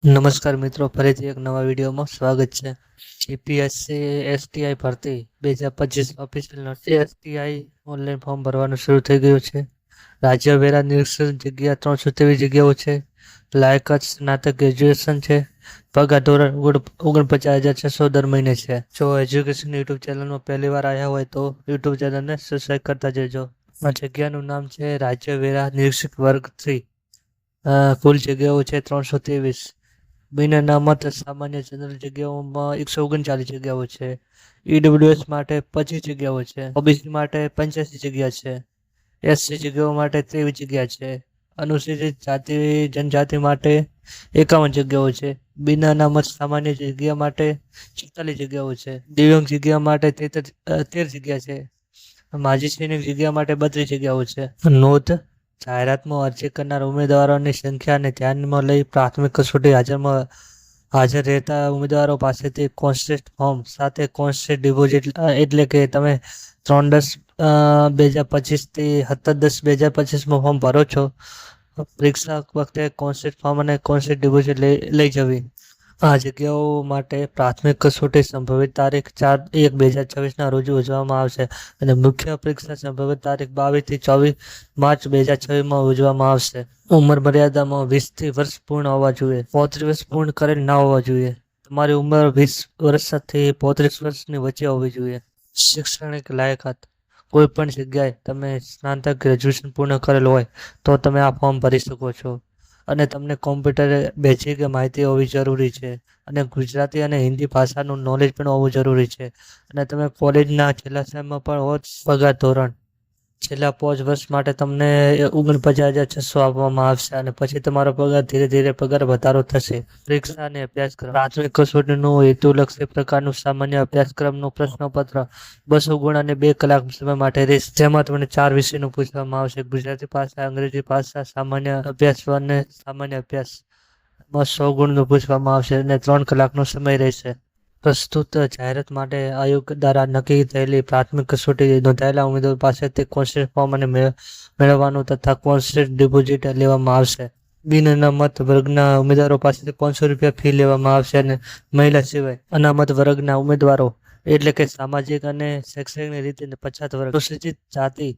નમસ્કાર મિત્રો, ફરીથી એક નવા વિડીયોમાં સ્વાગત છે. જીપીએસસી એસટીઆઈ ભરતી 2025 official notice. STI online form ભરવાનું શરૂ થઈ ગયું છે. રાજ્ય વેરા નિરીક્ષક જગ્યા 323 જગ્યાઓ છે. લાયકાત સ્નાતક ગ્રેજ્યુએશન છે. પગાર ધોરણ 49,600 દર મહિને છે. જો એજ્યુકેશન યુટ્યુબ ચેનલમાં પહેલી વાર આવ્યા હોય તો યુટ્યુબ ચેનલને સબસ્ક્રાઈબ કરતા જજો. આ જગ્યાનું નામ છે રાજ્ય વેરા નિરીક્ષક વર્ગ 3. કુલ જગ્યાઓ છે 323. બિન અનામત સામાન્ય જનરલ જગ્યાઓમાં 139 જગ્યાઓ છે. ઈડબ્લ્યુએસ માટે 25 જગ્યાઓ છે. ઓબીસી માટે 85 જગ્યા છે. એસસી જગ્યાઓ માટે 23 જગ્યા છે. અનુસૂચિત જાતિ જનજાતિ માટે 51 જગ્યાઓ છે. બિન અનામત સામાન્ય જગ્યા માટે 46 જગ્યાઓ છે. દિવ્યાંગ જગ્યા માટે 13 જગ્યા છે. માજી સૈનિક જગ્યા માટે 32 જગ્યાઓ છે. નોંધ: જાહેરાતમાં અરજી કરનાર ઉમેદવારોની સંખ્યાને ધ્યાનમાં લઈ પ્રાથમિક કસોટી હાજર રહેતા ઉમેદવારો પાસેથી કોન્ટ્રાક્ટ ફોર્મ સાથે કોન્ટ્રાક્ટ ડિપોઝિટ એટલે કે તમે 3/10/2025 થી 7/10/2025 ફોર્મ ભરો છો, પરીક્ષા વખતે કોન્ટ્રાક્ટ ફોર્મ અને કોન્ટ્રાક્ટ ડિપોઝિટ લઈ જવી. આ જગ્યાઓ માટે પ્રાથમિક કસોટી સંભવિત તારીખ 4/1/2026 રોજ યોજવામાં આવશે અને મુખ્ય પરીક્ષા સંભવિત તારીખ 22 થી 24 માર્ચ 2026 યોજવામાં આવશે. ઉંમર મર્યાદામાં 20 વર્ષ પૂર્ણ હોવા જોઈએ. 35 વર્ષ પૂર્ણ કરેલ ના હોવા જોઈએ. તમારી ઉંમર 20 વર્ષથી 35 વર્ષની વચ્ચે હોવી જોઈએ. શૈક્ષણિક લાયકાત: કોઈ પણ જગ્યાએ તમે સ્નાતક ગ્રેજ્યુએશન પૂર્ણ કરેલ હોય તો તમે આ ફોર્મ ભરી શકો છો અને તમને કોમ્પ્યુટર બેઝિક માહિતી હોવી જરૂરી છે અને ગુજરાતી અને હિન્દી ભાષાનું નોલેજ પણ હોવું જરૂરી છે અને તમે કોલેજના છેલ્લા સેમમાં પણ હો. પગાર ધોરણ: છેલ્લા 5 વર્ષ માટે તમને 49,600 આપવામાં આવશે અને પછી તમારો પગાર ધીરે ધીરે પગાર વધારો થશે. પરીક્ષા અને અભ્યાસક્રમ: પ્રાથમિક કસોટીનું હેતુલક્ષી પ્રકારનું સામાન્ય અભ્યાસક્રમનું પ્રશ્નપત્ર 200 ગુણ અને 2 કલાક સમય માટે રહેશે. જેમાં તમને 4 વિષયનું પૂછવામાં આવશે: ગુજરાતી ભાષા, અંગ્રેજી ભાષા, સામાન્ય અભ્યાસ અને સામાન્ય અભ્યાસમાં 100 ગુણનું પૂછવામાં આવશે અને 3 કલાકનો સમય રહેશે. પ્રસ્તુત જાહેરાત માટે આયોગ દ્વારા નક્કી થયેલી પ્રાથમિક કસોટી નોંધાયેલા ઉમેદવારો પાસેથી કોન્ટ્રાક્ટ ફોર્મ અને મેળવવાનું તથા કોન્ટ્રાક્ટ ડિપોઝિટ લેવામાં આવશે. બિન અનામત વર્ગના ઉમેદવારો પાસેથી ₹500 ફી લેવામાં આવશે અને મહિલા સિવાય અનામત વર્ગના ઉમેદવારો એટલે કે સામાજિક અને શૈક્ષણિક રીતે પછાત વર્ગ, અનુસૂચિત જાતિ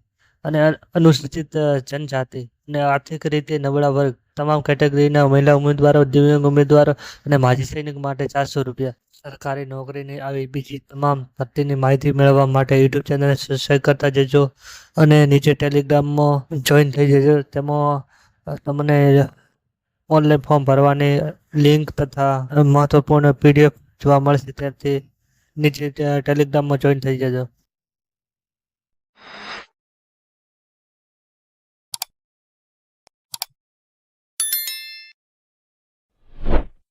અને અનુસૂચિત જનજાતિ અને આર્થિક રીતે નબળા વર્ગ, તમામ કેટેગરીના મહિલા ઉમેદવારો, દિવ્યાંગ ઉમેદવારો અને માજી સૈનિક માટે ₹400. સરકારી નોકરીની આવી બીજી તમામ ભરતીની માહિતી મેળવવા માટે યુટ્યુબ ચેનલને સબસ્ક્રાઈબ કરતા જજો અને નીચે ટેલિગ્રામમાં જોઈન થઈ જજો. તેમાં તમને ઓનલાઈન ફોર્મ ભરવાની લિંક તથા મહત્વપૂર્ણ PDF જોવા મળશે. ત્યારથી નીચે ટેલિગ્રામમાં જોઈન થઈ જજો.